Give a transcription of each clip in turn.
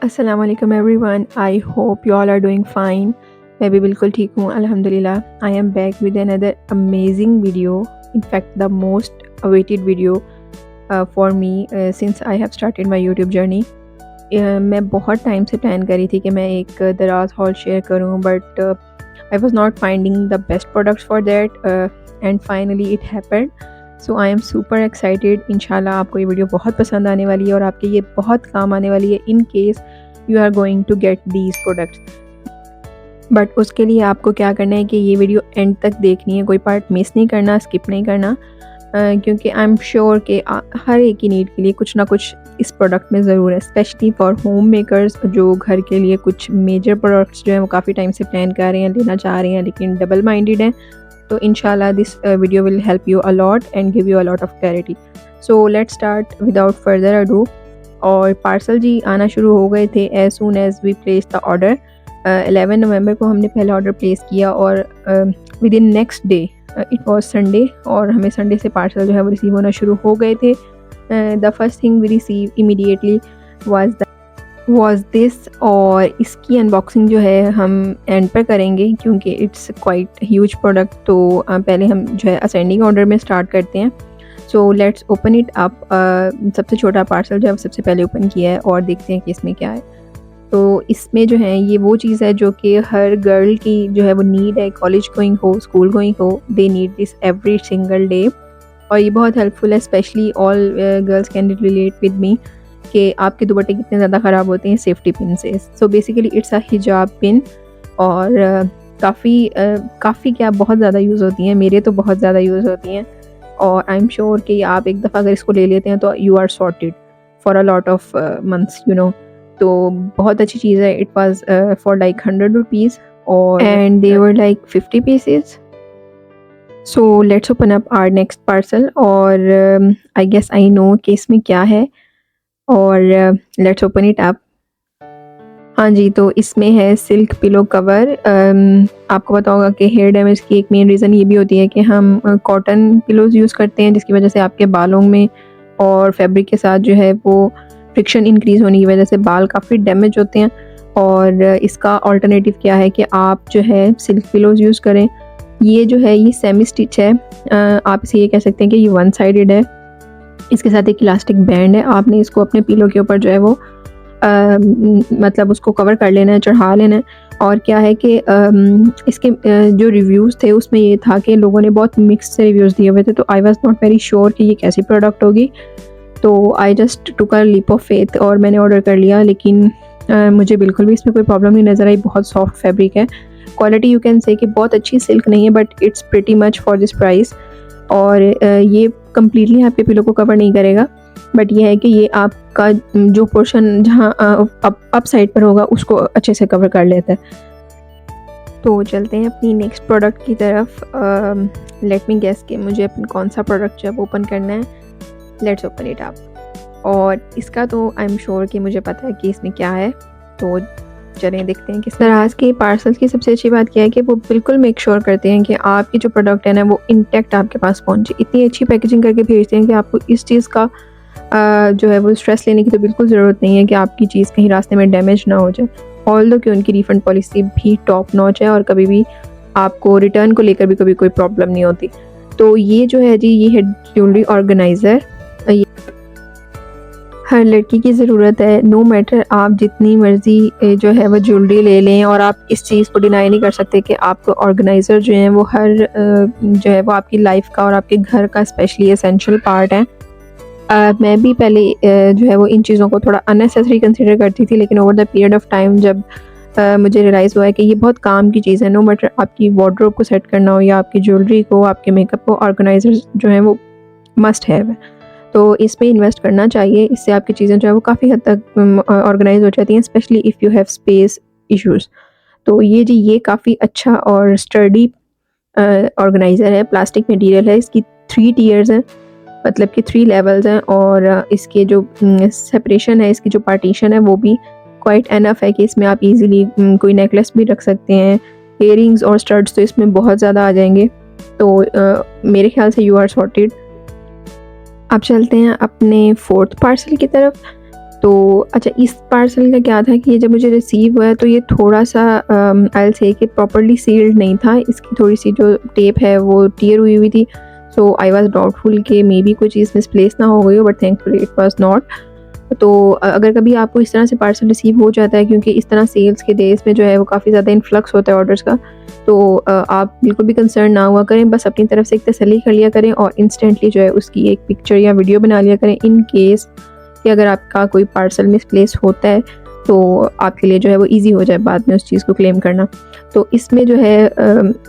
अस्सलाम वालेकुम everyone, I hope you all are doing fine. मैं भी बिल्कुल ठीक हूँ अल्हम्दुलिल्लाह। I am back with another amazing video, in fact the most awaited video for me since I have started my YouTube journey. मैं बहुत टाइम से plan करी थी कि मैं एक दराज हॉल शेयर करूँ, but I was not finding the best products for that and finally it happened. So I am super excited. इंशाल्लाह आपको ये वीडियो बहुत पसंद आने वाली है और आपके ये बहुत काम आने वाली है in case you are going to get these products. But उसके लिए आपको क्या करना है कि ये वीडियो एंड तक देखनी है, कोई पार्ट मिस नहीं करना, स्किप नहीं करना, क्योंकि आई एम श्योर कि हर एक की नीड के लिए कुछ ना कुछ इस प्रोडक्ट में ज़रूर है, स्पेशली फॉर होम मेकर्स जो घर के लिए कुछ मेजर प्रोडक्ट्स जो हैं वो काफ़ी टाइम से प्लान कर रहे हैं, लेना चाह रहे हैं, लेकिन डबल माइंडेड हैं। तो इंशाल्लाह this video will help you a lot and give you a lot of clarity. So let's start without further ado. और पार्सल जी आना शुरू हो गए थे as soon as we place the order. 11 नवंबर को हमने पहला ऑर्डर प्लेस किया और within next day it was Sunday, और हमें संडे से पार्सल जो है वो रिसीव होना शुरू हो गए थे। The first thing we receive immediately was this, और इसकी अनबॉक्सिंग जो है हम एंड पर करेंगे क्योंकि इट्स क्वाइट ह्यूज प्रोडक्ट। तो पहले हम जो है असेंडिंग ऑर्डर में स्टार्ट करते हैं। सो लेट्स ओपन इट अप। सबसे छोटा पार्सल जो है सबसे पहले ओपन किया है और देखते हैं कि इसमें क्या है। तो इसमें जो है ये वो चीज़ है जो कि हर गर्ल की जो है वो नीड है, कॉलेज गोइंग हो, स्कूल गोइंग हो, they need this every single day. और ये बहुत हेल्पफुल है, specially all girls can relate with me कि आपके दुपट्टे कितने ज़्यादा ख़राब होते हैं सेफ्टी पिन से। सो बेसिकली इट्स अ हिजाब पिन, और काफ़ी क्या बहुत ज़्यादा यूज़ होती हैं, मेरे तो बहुत ज़्यादा यूज़ होती हैं। और आई एम श्योर कि आप एक दफ़ा अगर इसको ले लेते हैं तो you are sorted for a lot of months you know. तो बहुत अच्छी चीज़ है। It was for like 100 rupees और and they were like 50 pieces. So let's open up our next parcel, और आई गेस आई नो कि इसमें क्या है, और लेट्स ओपन इट अप। हाँ जी, तो इसमें है सिल्क पिलो कवर। आपको पता होगा कि हेयर डैमेज की एक मेन रीज़न ये भी होती है कि हम कॉटन पिलोज़ यूज़ करते हैं, जिसकी वजह से आपके बालों में और फैब्रिक के साथ जो है वो फ्रिक्शन इंक्रीज़ होने की वजह से बाल काफ़ी डैमेज होते हैं। और इसका अल्टरनेटिव क्या है कि आप जो है सिल्क पिलोज़ यूज़ करें। ये जो है ये सेमी स्टिच है। आप इसे ये कह सकते हैं कि ये वन साइडेड है। इसके साथ एक इलास्टिक बैंड है। आपने इसको अपने पिलो के ऊपर जो है वो मतलब उसको कवर कर लेना है, चढ़ा लेना है। और क्या है कि इसके जो रिव्यूज़ थे उसमें ये था कि लोगों ने बहुत मिक्स से रिव्यूज़ दिए हुए थे, तो I was not very sure कि ये कैसी प्रोडक्ट होगी। तो I just took a leap of faith और मैंने ऑर्डर कर लिया, लेकिन मुझे बिल्कुल भी इसमें कोई प्रॉब्लम नहीं नज़र आई। बहुत सॉफ्ट फैब्रिक है, क्वालिटी यू कैन से कि बहुत अच्छी सिल्क नहीं है, but it's pretty much for this price. और ये कम्प्लीटली आपके पिलो को कवर नहीं करेगा, बट ये है कि ये आपका जो पोर्शन जहाँ अप साइड पर होगा उसको अच्छे से कवर कर लेता है। तो चलते हैं अपनी नेक्स्ट प्रोडक्ट की तरफ। लेट मी गेस कि मुझे कौन सा प्रोडक्ट जो है ओपन करना है। Let's open it up. और इसका तो आई एम श्योर कि मुझे पता है कि इसमें क्या है, तो चलें देखते हैं। किस तरह के पार्सल्स की सबसे अच्छी बात क्या है कि वो बिल्कुल मेक श्योर करते हैं कि आपकी जो प्रोडक्ट है ना वो इंटैक्ट आपके पास पहुंचे। इतनी अच्छी पैकेजिंग करके भेजते हैं कि आपको इस चीज़ का जो है वो स्ट्रेस लेने की तो बिल्कुल ज़रूरत नहीं है कि आपकी चीज़ कहीं रास्ते में डैमेज ना हो जाए। ऑल्दो कि उनकी रिफ़ंड पॉलिसी भी टॉप नॉच है और कभी भी आपको रिटर्न को लेकर भी कभी कोई प्रॉब्लम नहीं होती। तो ये जो है जी, ये है ज्वेलरी ऑर्गेनाइज़र। हर लड़की की ज़रूरत है, नो मैटर आप जितनी मर्ज़ी जो है वो ज्वेलरी ले लें, और आप इस चीज़ को डिनाई नहीं कर सकते कि आपको ऑर्गेनाइज़र जो है वो हर जो है वो आपकी लाइफ का और आपके घर का स्पेशली एसेंशियल पार्ट है। मैं भी पहले जो है वो इन चीज़ों को थोड़ा अननेसेसरी कंसिडर करती थी, लेकिन over the period of time जब मुझे रियलाइज़ हुआ है कि ये बहुत काम की चीज़ है। नो मैटर आपकी वार्डरोब को सेट करना हो या आपकी ज्वेलरी को, आपके मेकअप को, ऑर्गेनाइज़र जो है वो मस्ट हैव है। तो इस पे इन्वेस्ट करना चाहिए, इससे आपकी चीज़ें जो है वो काफ़ी हद तक ऑर्गेनाइज हो जाती हैं, specially if you have space issues. तो ये जी ये काफ़ी अच्छा और स्टर्डी ऑर्गेनाइज़र है, प्लास्टिक मटेरियल है। इसकी 3 टियर्स हैं, मतलब कि 3 लेवल्स हैं, और इसके जो सेपरेशन है, इसकी जो पार्टीशन है वो भी क्वाइट एनफ है कि इसमें आप इजीली कोई नेकलेस भी रख सकते हैं। इयररिंग्स और स्टड्स तो इसमें बहुत ज़्यादा आ जाएंगे। तो मेरे ख्याल से यू आर सॉर्टेड। अब चलते हैं अपने 4th पार्सल की तरफ। तो अच्छा, इस पार्सल का क्या था कि ये जब मुझे रिसीव हुआ है तो ये थोड़ा-सा आई विल से कि प्रॉपर्ली सील्ड नहीं था। इसकी थोड़ी-सी जो टेप है वो टियर हुई थी। सो आई वाज़ डाउटफुल कि मे बी कोई चीज़ मिसप्लेस ना हो गई हो, but thankfully it was not. तो अगर कभी आपको इस तरह से पार्सल रिसीव हो जाता है, क्योंकि इस तरह सेल्स के डेज़ में जो है वो काफ़ी ज़्यादा इन्फ्लक्स होता है ऑर्डर्स का, तो आप बिल्कुल भी कंसर्न ना हुआ करें। बस अपनी तरफ से एक तसल्ली कर लिया करें और इंस्टेंटली जो है उसकी एक पिक्चर या वीडियो बना लिया करें, इन केस कि अगर आपका कोई पार्सल मिसप्लेस होता है तो आपके लिए जो है वो ईज़ी हो जाए बाद में उस चीज़ को क्लेम करना। तो इसमें जो है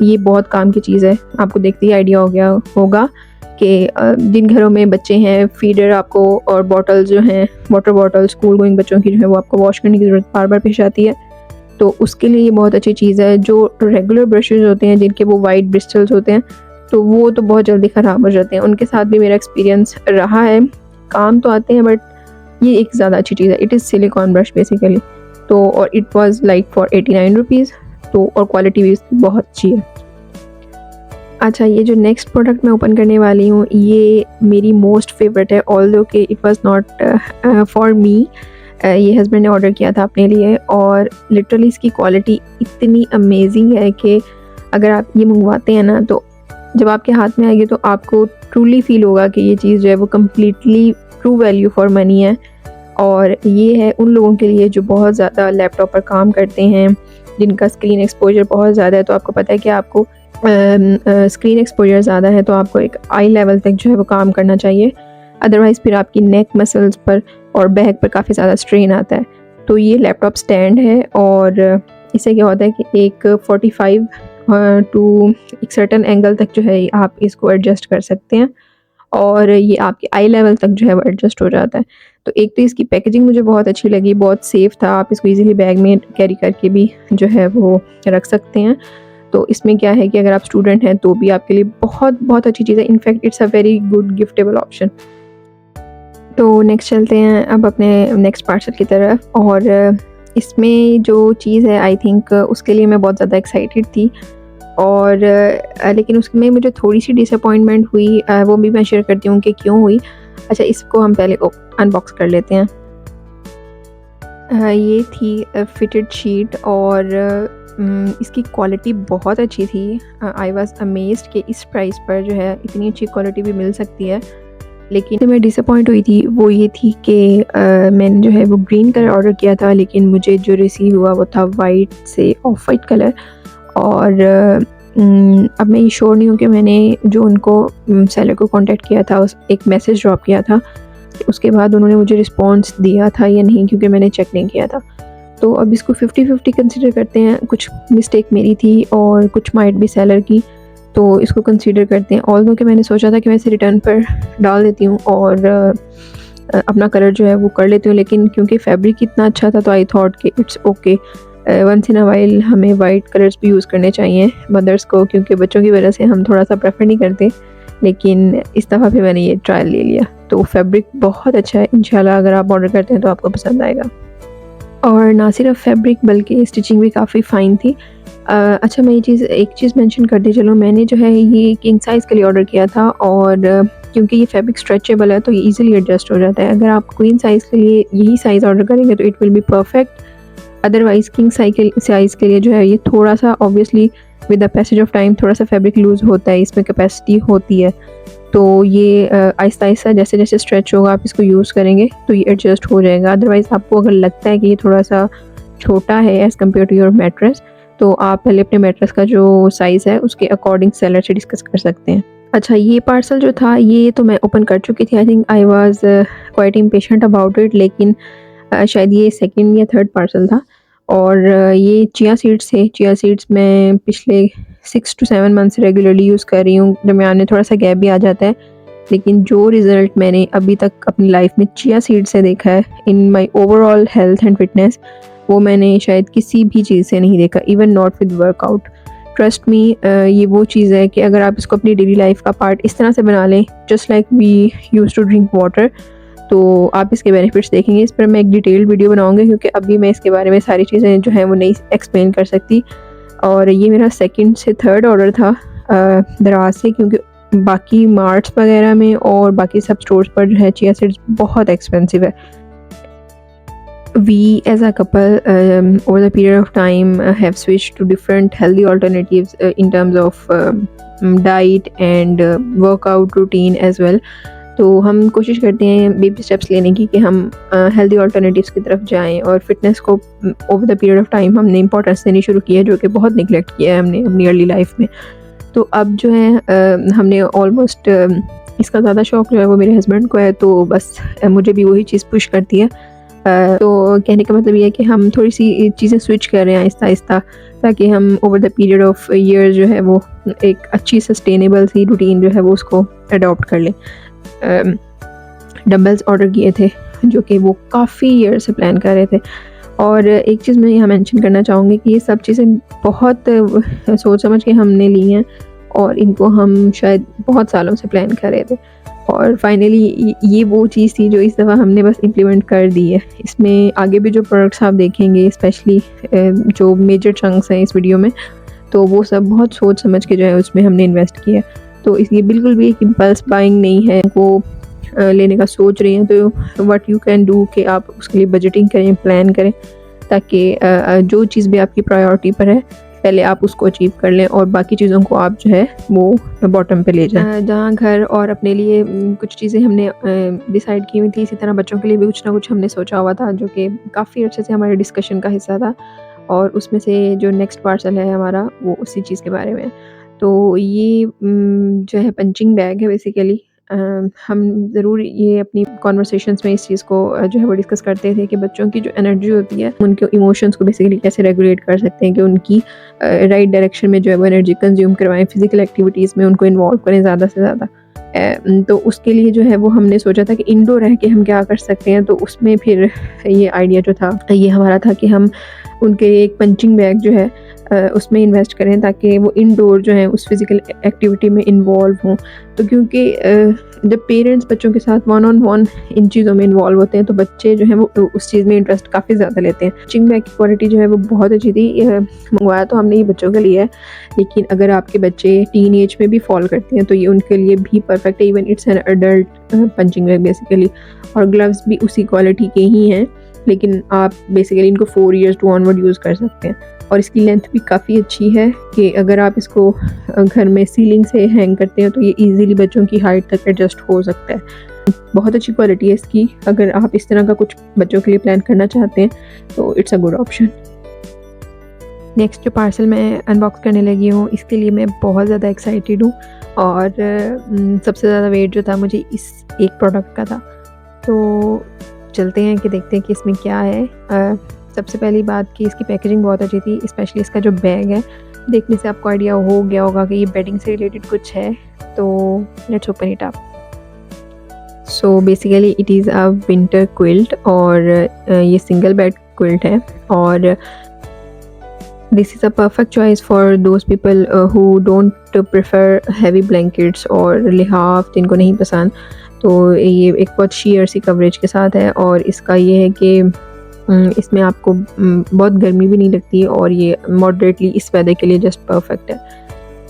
ये बहुत काम की चीज़ है। आपको देखते ही आइडिया हो गया होगा कि जिन घरों में बच्चे हैं, फीडर आपको और बॉटल्स जो हैं, वाटर बॉटल स्कूल गोइंग बच्चों की जो है वो आपको वॉश करने की ज़रूरत बार-बार पेश आती है। तो उसके लिए ये बहुत अच्छी चीज़ है। जो रेगुलर ब्रशेज़ होते हैं जिनके वो वाइट ब्रिस्टल्स होते हैं, तो वो तो बहुत जल्दी ख़राब हो जाते हैं। उनके साथ भी मेरा एक्सपीरियंस रहा है। काम तो आते हैं, बट ये एक ज़्यादा अच्छी चीज़ है। It is silicon brush basically. तो और it was like for 89 rupees. तो और क्वालिटी भी इसकी बहुत अच्छी है। अच्छा, ये जो नेक्स्ट प्रोडक्ट मैं ओपन करने वाली हूँ, ये मेरी मोस्ट फेवरेट है, ऑल्दो कि it was not for me. ये हस्बैंड ने ऑर्डर किया था अपने लिए, और लिटरली इसकी क्वालिटी इतनी अमेजिंग है कि अगर आप ये मंगवाते हैं ना, तो जब आपके हाथ में आएगी तो आपको ट्रूली फ़ील होगा कि ये चीज़ जो है वो completely true value for money है। और ये है उन लोगों के लिए जो बहुत ज़्यादा लैपटॉप पर काम करते हैं, जिनका स्क्रीन एक्सपोजर बहुत ज़्यादा है। तो आपको पता है कि आपको स्क्रीन एक्सपोजर ज़्यादा है तो आपको एक आई लेवल तक जो है वो काम करना चाहिए, अदरवाइज़ फिर आपकी नेक मसल्स पर और बैक पर काफ़ी ज़्यादा स्ट्रेन आता है। तो ये लैपटॉप स्टैंड है, और इससे क्या होता है कि एक 45 टू एक सर्टेन एंगल तक जो है आप इसको एडजस्ट कर सकते हैं, और ये आपके आई लेवल तक जो है वो एडजस्ट हो जाता है। तो एक तो इसकी पैकेजिंग मुझे बहुत अच्छी लगी, बहुत सेफ़ था। आप इसको ईज़िली बैग में कैरी करके भी जो है वो रख सकते हैं। तो इसमें क्या है कि अगर आप स्टूडेंट हैं तो भी आपके लिए बहुत बहुत अच्छी चीज़ है। In fact it's a very good giftable option. तो नेक्स्ट चलते हैं अब अपने नेक्स्ट पार्सल की तरफ, और इसमें जो चीज़ है आई थिंक उसके लिए मैं बहुत ज़्यादा एक्साइटेड थी, और लेकिन उसमें मुझे थोड़ी-सी डिसअपॉइंटमेंट हुई। वो भी मैं शेयर करती हूँ कि क्यों हुई। अच्छा, इसको हम पहले अनबॉक्स कर लेते हैं। ये थी फिटेड शीट, और इसकी क्वालिटी बहुत अच्छी थी। आई वाज़ अमेज़्ड कि इस प्राइस पर जो है इतनी अच्छी क्वालिटी भी मिल सकती है। लेकिन जो मैं डिसअपॉइंट हुई थी वो ये थी कि मैंने जो है वो ग्रीन कलर ऑर्डर किया था, लेकिन मुझे जो रिसीव हुआ वो था वाइट से ऑफ वाइट कलर। और अब मैं ये श्योर नहीं हूँ कि मैंने जो उनको सेलर को कांटेक्ट किया था, उस एक मैसेज ड्रॉप किया था, उसके बाद उन्होंने मुझे रिस्पॉन्स दिया था या नहीं, क्योंकि मैंने चेक नहीं किया था। तो अब इसको 50-50 कंसिडर करते हैं। कुछ मिस्टेक मेरी थी और कुछ माइट भी सेलर की, तो इसको कंसीडर करते हैं। ऑल्दो कि मैंने सोचा था कि मैं इसे रिटर्न पर डाल देती हूँ और अपना कलर जो है वो कर लेती हूँ, लेकिन क्योंकि फैब्रिक इतना अच्छा था तो आई थॉट कि it's okay. Once in a while हमें वाइट कलर्स भी यूज़ करने चाहिए मदर्स को, क्योंकि बच्चों की वजह से हम थोड़ा सा प्रेफर नहीं करते। लेकिन इस दफ़ा भी मैंने ये ट्रायल ले लिया, तो फैब्रिक बहुत अच्छा है। इंशाल्लाह अगर आप ऑर्डर करते हैं तो आपको पसंद आएगा। और ना सिर्फ फैब्रिक बल्कि स्टिचिंग भी काफ़ी फ़ाइन थी। अच्छा, मैं ये एक चीज़ मेंशन कर दी चलो, मैंने जो है ये किंग साइज़ के लिए ऑर्डर किया था, और क्योंकि ये फैब्रिक स्ट्रेचेबल है तो ये ईज़िली एडजस्ट हो जाता है। अगर आप क्वीन साइज़ के लिए यही साइज़ ऑर्डर करेंगे तो it will be perfect. Otherwise king size के लिए जो है ये थोड़ा-सा obviously with the passage of time थोड़ा-सा फैब्रिक लूज़ होता है, इसमें कैपेसिटी होती है। तो ये आहिस्ता-आहिस्ता जैसे-जैसे स्ट्रेच होगा आप इसको यूज़ करेंगे तो ये एडजस्ट हो जाएगा। अदरवाइज़ आपको अगर लगता है कि ये थोड़ा-सा छोटा है as compare to your mattress, तो आप पहले अपने मैट्रेस का जो साइज़ है उसके अकॉर्डिंग सेलर से डिस्कस कर सकते हैं। अच्छा, ये पार्सल जो था ये तो मैं ओपन कर चुकी थी। I think I was quite impatient about it, लेकिन शायद ये सेकंड या थर्ड पार्सल था। और ये चिया सीड्स थे। चिया सीड्स मैं पिछले 6 टू 7 मंथ से रेगुलरली यूज़ कर रही हूँ। दरमियान में थोड़ा-सा गैप भी आ जाता है, लेकिन जो रिज़ल्ट मैंने अभी तक अपनी लाइफ में चिया सीड से देखा है in my overall health and fitness, वो मैंने शायद किसी भी चीज़ से नहीं देखा, even not with workout. Trust me, ये वो चीज़ है कि अगर आप इसको अपनी डेली लाइफ का पार्ट इस तरह से बना लें, just like we use to drink water, तो आप इसके बेनिफिट्स देखेंगे। इस पर मैं एक डिटेल्ड वीडियो बनाऊँगी, क्योंकि अभी मैं इसके बारे में सारी चीज़ें जो हैं वो नहीं एक्सप्लेन कर सकती। और ये मेरा सेकंड से थर्ड ऑर्डर था दराज से, क्योंकि बाकी मार्ट्स वगैरह में और बाकी सब स्टोर्स पर जो है चिया सीड्स बहुत एक्सपेंसिव है। We as a couple, over the period of time, have switched to different healthy alternatives in terms of diet and workout routine as well. तो हम कोशिश करते हैं बेबी स्टेप्स लेने की कि हम हेल्दी ऑल्टरनेटिव्स की तरफ जाएं, और फिटनेस को over the period of time हमने इंपॉर्टेंस देनी शुरू की है, जो कि बहुत निगलेक्ट किया है हमने अपनी अर्ली लाइफ में। तो अब जो है हमने ऑलमोस्ट इसका ज़्यादा शौक़ जो है वो मेरे हस्बैंड को है, तो बस मुझे भी वही चीज़ पुश करती है। तो कहने का मतलब ये है कि हम थोड़ी सी चीज़ें स्विच कर रहे हैं आहिस्ता आहिस्ता, ताकि हम over the period of year जो है वो एक अच्छी सस्टेनेबल सी रूटीन जो है वो उसको अडॉप्ट कर लें। डंबल्स ऑर्डर किए थे जो कि वो काफ़ी ईयर से प्लान कर रहे थे, और एक चीज़ मैं यहाँ मेंशन करना चाहूँगी कि ये सब चीज़ें बहुत सोच समझ के हमने ली हैं, और इनको हम शायद बहुत सालों से प्लान कर रहे थे, और फाइनली ये वो चीज़ थी जो इस दफ़ा हमने बस इम्प्लीमेंट कर दी है। इसमें आगे भी जो प्रोडक्ट्स आप देखेंगे, स्पेशली जो मेजर चंक्स हैं इस वीडियो में, तो वो सब बहुत सोच समझ के जो है उसमें हमने इन्वेस्ट किया है। तो इसलिए बिल्कुल भी एक इम्पल्स बाइंग नहीं है। वो लेने का सोच रही हैं तो व्हाट यू कैन डू कि आप उसके लिए बजटिंग करें, प्लान करें, ताकि जो चीज़ भी आपकी प्रायोरिटी पर है पहले आप उसको अचीव कर लें, और बाकी चीज़ों को आप जो है वो बॉटम पे ले जाएं। जहाँ घर और अपने लिए कुछ चीज़ें हमने डिसाइड की हुई थी, इसी तरह बच्चों के लिए भी कुछ ना कुछ हमने सोचा हुआ था, जो कि काफ़ी अच्छे से हमारे डिस्कशन का हिस्सा था, और उसमें से जो नेक्स्ट पार्सल है हमारा वो उसी चीज़ के बारे में है। तो ये जो है पंचिंग बैग है बेसिकली। हम ज़रूर ये अपनी कॉन्वर्सेशंस में इस चीज़ को जो है वो डिस्कस करते थे कि बच्चों की जो एनर्जी होती है, उनके इमोशंस को बेसिकली कैसे रेगुलेट कर सकते हैं, कि उनकी राइट डायरेक्शन में जो है वो एनर्जी कंज्यूम करवाएं, फिजिकल एक्टिविटीज़ में उनको इन्वॉल्व करें ज़्यादा से ज़्यादा। तो उसके लिए जो है वो हमने सोचा था कि इंडोर रह के हम क्या कर सकते हैं। तो उसमें फिर ये आइडिया जो था ये हमारा था कि हम उनके लिए एक पंचिंग बैग जो है उसमें इन्वेस्ट करें, ताकि वो इंडोर जो है उस फिज़िकल एक्टिविटी में इन्वॉल्व हों। तो क्योंकि जब पेरेंट्स बच्चों के साथ वन ऑन वन इन चीज़ों में इन्वॉल्व होते हैं, तो बच्चे जो हैं वो उस चीज़ में इंटरेस्ट काफ़ी ज़्यादा लेते हैं। पंचिंग बैग की क्वालिटी जो है वो बहुत अच्छी थी। मंगवाया तो हमने ये बच्चों के लिए है, लेकिन अगर आपके बच्चे टीन एज में भी फॉल करते हैं तो ये उनके लिए भी परफेक्ट है। Even it's an adult punching bag basically, और ग्लव्स भी उसी क्वालिटी के ही हैं, लेकिन आप बेसिकली इनको 4 ईयर्स टू ऑनवर्ड यूज़ कर सकते हैं। और इसकी लेंथ भी काफ़ी अच्छी है कि अगर आप इसको घर में सीलिंग से हैंग करते हैं तो ये इजीली बच्चों की हाइट तक एडजस्ट हो सकता है। बहुत अच्छी क्वालिटी है इसकी। अगर आप इस तरह का कुछ बच्चों के लिए प्लान करना चाहते हैं तो it's a good option. Next जो पार्सल मैं अनबॉक्स करने लगी हूँ, इसके लिए मैं बहुत ज़्यादा एक्साइटेड हूँ, और सबसे ज़्यादा वेट जो था मुझे इस एक प्रोडक्ट का था। तो चलते हैं कि देखते हैं कि इसमें क्या है। सबसे पहली बात कि इसकी पैकेजिंग बहुत अच्छी थी, स्पेशली इसका जो बैग है, देखने से आपको आइडिया हो गया होगा कि ये बेडिंग से रिलेटेड कुछ है। तो let's open it up. So basically it is a winter quilt, और ये सिंगल बेड क्विल्ट है, और this is a perfect choice for those people who don't prefer heavy blankets और लिहाफ, जिनको नहीं पसंद। तो ये एक बहुत शीयर सी कवरेज के साथ है, और इसका ये है कि इसमें आपको बहुत गर्मी भी नहीं लगती, और ये मॉडरेटली इस वेदर के लिए जस्ट परफेक्ट है।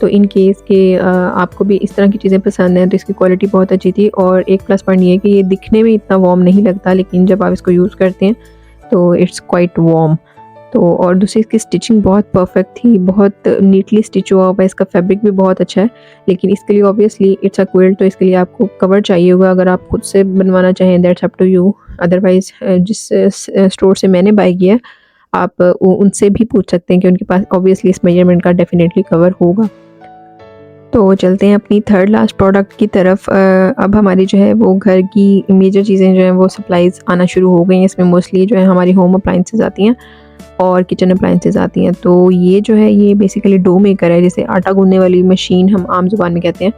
तो इन केस के आपको भी इस तरह की चीज़ें पसंद हैं तो इसकी क्वालिटी बहुत अच्छी थी। और एक प्लस पॉइंट ये है कि ये दिखने में इतना वार्म नहीं लगता, लेकिन जब आप इसको यूज़ करते हैं तो इट्स क्वाइट वार्म। तो और दूसरी इसकी स्टिचिंग बहुत परफेक्ट थी, बहुत नीटली स्टिच हुआ हुआ है, इसका फैब्रिक भी बहुत अच्छा है। लेकिन इसके लिए ऑब्वियसली इट्स अ क्विल्ट, तो इसके लिए आपको कवर चाहिए होगा। अगर आप खुद से बनवाना चाहें that's up to you, otherwise जिस स्टोर से मैंने बाय किया आप उनसे भी पूछ सकते हैं कि उनके पास ऑब्वियसली इस मेजरमेंट का डेफिनेटली कवर होगा। तो चलते हैं अपनी थर्ड लास्ट प्रोडक्ट की तरफ। अब हमारी जो है वो घर की मेजर चीज़ें जो हैं वो सप्लाईज़ आना शुरू हो गई हैं। इसमें मोस्टली जो है हमारी होम अप्लाइंसेस आती हैं और किचन अप्लाइंसेस आती हैं। तो ये जो है ये बेसिकली डो मेकर है, जैसे आटा गूंदने वाली मशीन हम आम ज़ुबान में कहते हैं।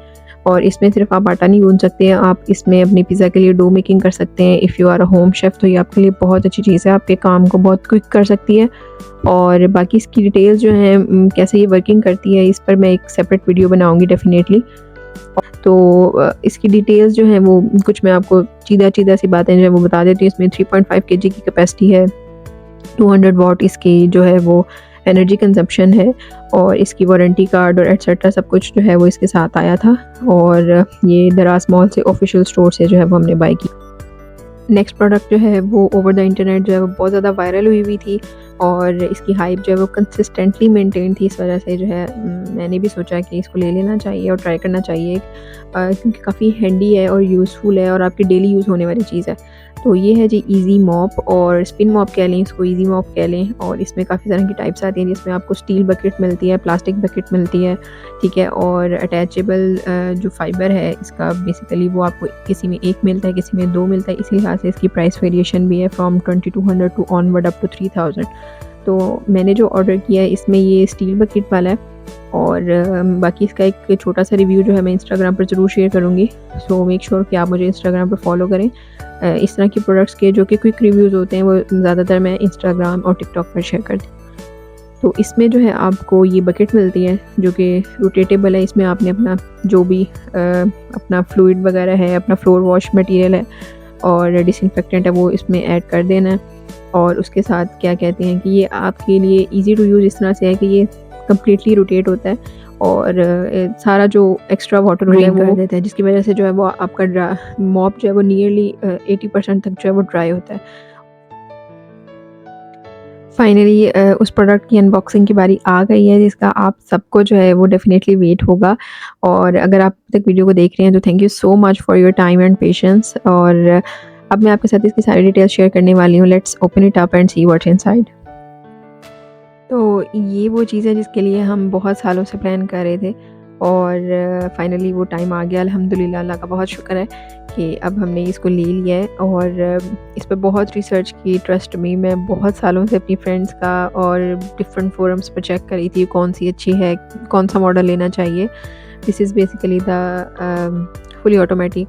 और इसमें सिर्फ आप आटा नहीं गूंद सकते हैं, आप इसमें अपनी पिज़्ज़ा के लिए डो मेकिंग कर सकते हैं। If you are a home chef तो ये आपके लिए बहुत अच्छी चीज़ है, आपके काम को बहुत क्विक कर सकती है। और बाकी इसकी डिटेल्स जो हैं कैसे ये वर्किंग करती है, इस पर मैं एक सेपरेट वीडियो बनाऊंगी डेफिनेटली। तो इसकी डिटेल्स जो हैं वो कुछ मैं आपको सीधा सी बातें जो है वो बता देती हूँ। इसमें 3.5 kg की कैपेसिटी है, 200 वाट इसकी जो है वो एनर्जी कंजप्शन है, और इसकी वारंटी कार्ड और एटसेट्रा सब कुछ जो है वो इसके साथ आया था। और ये दराज मॉल से ऑफिशियल स्टोर से जो है वो हमने बाय की। नेक्स्ट प्रोडक्ट जो है वो ओवर द इंटरनेट जो है वो बहुत ज़्यादा वायरल हुई हुई थी और इसकी हाइप जो है वो कंसिस्टेंटली मेंटेन थी। इस वजह से जो है मैंने भी सोचा कि इसको ले लेना चाहिए और ट्राई करना चाहिए, क्योंकि काफ़ी हैंडी है और यूज़फुल है और आपकी डेली यूज़ होने वाली चीज़ है। तो ये है जी इजी मॉप, और स्पिन मॉप कह लें इसको, इजी मॉप कह लें। और इसमें काफ़ी तरह की टाइप्स आती हैं, जिसमें आपको स्टील बकेट मिलती है, प्लास्टिक बकेट मिलती है, ठीक है, और अटैचेबल जो फाइबर है इसका बेसिकली वो आपको किसी में एक मिलता है, किसी में दो मिलता है। इसी लिहाज से इसकी प्राइस वेरिएशन भी है from 2200 to onward up to 3000। तो मैंने जो ऑर्डर किया है इसमें ये स्टील बकेट वाला है, और बाकी इसका एक छोटा सा रिव्यू जो है मैं इंस्टाग्राम पर ज़रूर शेयर करूँगी। सो मेक श्योर कि आप मुझे इंस्टाग्राम पर फॉलो करें। इस तरह के प्रोडक्ट्स के जो कि क्विक रिव्यूज़ होते हैं वो ज़्यादातर मैं इंस्टाग्राम और टिकटॉक पर शेयर करती हूँ। तो इसमें जो है आपको ये बकेट मिलती है जो कि रोटेटेबल है। इसमें आपने अपना जो भी अपना फ्लूइड वगैरह है, अपना फ्लोर वॉश मटेरियल है और डिसइंफेक्टेंट है, वो इसमें ऐड कर देना है। और उसके साथ क्या कहते हैं कि ये आपके लिए इजी टू यूज़ इस तरह से है कि ये कम्प्लीटली रोटेट होता है और सारा जो एक्स्ट्रा वाटर होता है वो कर देता है, जिसकी वजह से जो है वो आपका मॉप जो है वो नियरली 80% तक जो है वो ड्राई होता है। फाइनली उस प्रोडक्ट की अनबॉक्सिंग की बारी आ गई है, जिसका आप सबको जो है वो डेफिनेटली वेट होगा। और अगर आप तक वीडियो को देख रहे हैं तो thank you so much for your time and patience. और अब मैं आपके साथ इसकी सारी डिटेल्स शेयर करने वाली हूँ। Let's open it up and see what's inside. तो ये वो चीज़ है जिसके लिए हम बहुत सालों से प्लान कर रहे थे और फाइनली वो टाइम आ गया। अल्हम्दुलिल्लाह, अल्लाह का बहुत शुक्र है कि अब हमने इसको ले लिया है। और इस पर बहुत रिसर्च की, ट्रस्ट में मैं बहुत सालों से अपनी फ्रेंड्स का और डिफरेंट फोरम्स पर चेक करी थी कौन सी अच्छी है, कौन सा मॉडल लेना चाहिए। This is basically the fully automatic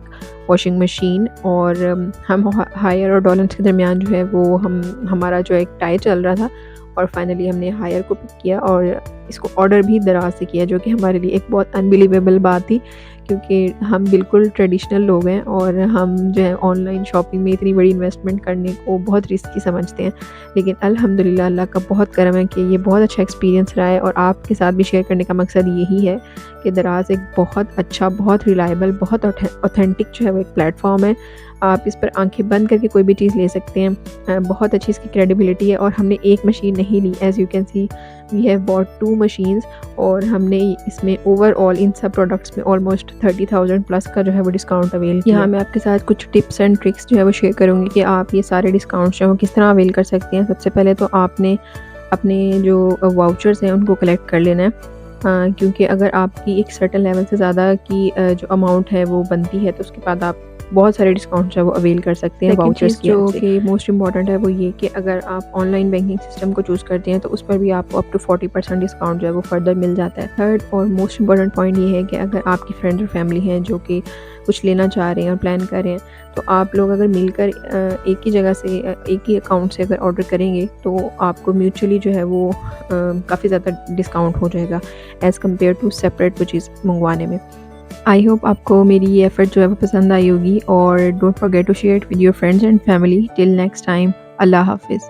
washing machine. और हम हायर और डॉलर्स के दरमियान जो है वो हमारा जो एक टाई चल रहा था और फाइनली हमने हायर को पिक किया और इसको ऑर्डर भी दराज से किया, जो कि हमारे लिए एक बहुत अनबिलीवेबल बात थी, क्योंकि हम बिल्कुल ट्रेडिशनल लोग हैं और हम जो है ऑनलाइन शॉपिंग में इतनी बड़ी इन्वेस्टमेंट करने को बहुत रिस्की समझते हैं। लेकिन अल्हम्दुलिल्लाह, अल्लाह का बहुत करम है कि ये बहुत अच्छा एक्सपीरियंस रहा है। और आपके साथ भी शेयर करने का मकसद यही है कि दराज एक बहुत अच्छा, बहुत रिलायबल, बहुत ऑथेंटिक जो है वो एक प्लेटफॉर्म है। आप इस पर आंखें बंद करके कोई भी चीज़ ले सकते हैं। बहुत अच्छी इसकी क्रेडिबिलिटी है। और हमने एक मशीन नहीं ली, as you can see we have bought 2 machines. और हमने इसमें ओवरऑल इन सब प्रोडक्ट्स में ऑलमोस्ट 30,000 प्लस का जो है वो डिस्काउंट अवेल किया। यहाँ मैं आपके साथ कुछ टिप्स एंड ट्रिक्स जो है वो शेयर करूँगी कि आप ये सारे डिस्काउंट्स जो है वो किस तरह अवेल कर सकते हैं। सबसे पहले तो आपने अपने जो वाउचर्स हैं उनको कलेक्ट कर लेना है, क्योंकि अगर आपकी एक सर्टेन लेवल से ज़्यादा की जो अमाउंट है वो बनती है तो उसके बाद आप बहुत सारे डिस्काउंट जो है वो अवेल कर सकते हैं वाउचर्स की। जो कि मोस्ट इंपॉर्टेंट है वो ये कि अगर आप ऑनलाइन बैंकिंग सिस्टम को चूज़ करते हैं तो उस पर भी आपको अप टू 40% डिस्काउंट जो है वो फर्दर मिल जाता है। थर्ड और मोस्ट इंपॉर्टेंट पॉइंट ये है कि अगर आपकी फ्रेंड और फैमिली हैं जो कि कुछ लेना चाह रहे हैं और प्लान कर रहे हैं, तो आप लोग अगर मिलकर एक ही जगह से, एक ही अकाउंट से अगर ऑर्डर करेंगे तो आपको म्यूचुअली जो है वो काफ़ी ज़्यादा डिस्काउंट हो जाएगा एज़ कम्पेयर टू सेपरेट वो चीज़ मंगवाने में। आई होप आपको मेरी ये एफर्ट जो है वो पसंद आई होगी। और don't forget to share it with your friends and family. Till next time, अल्लाह हाफिज़।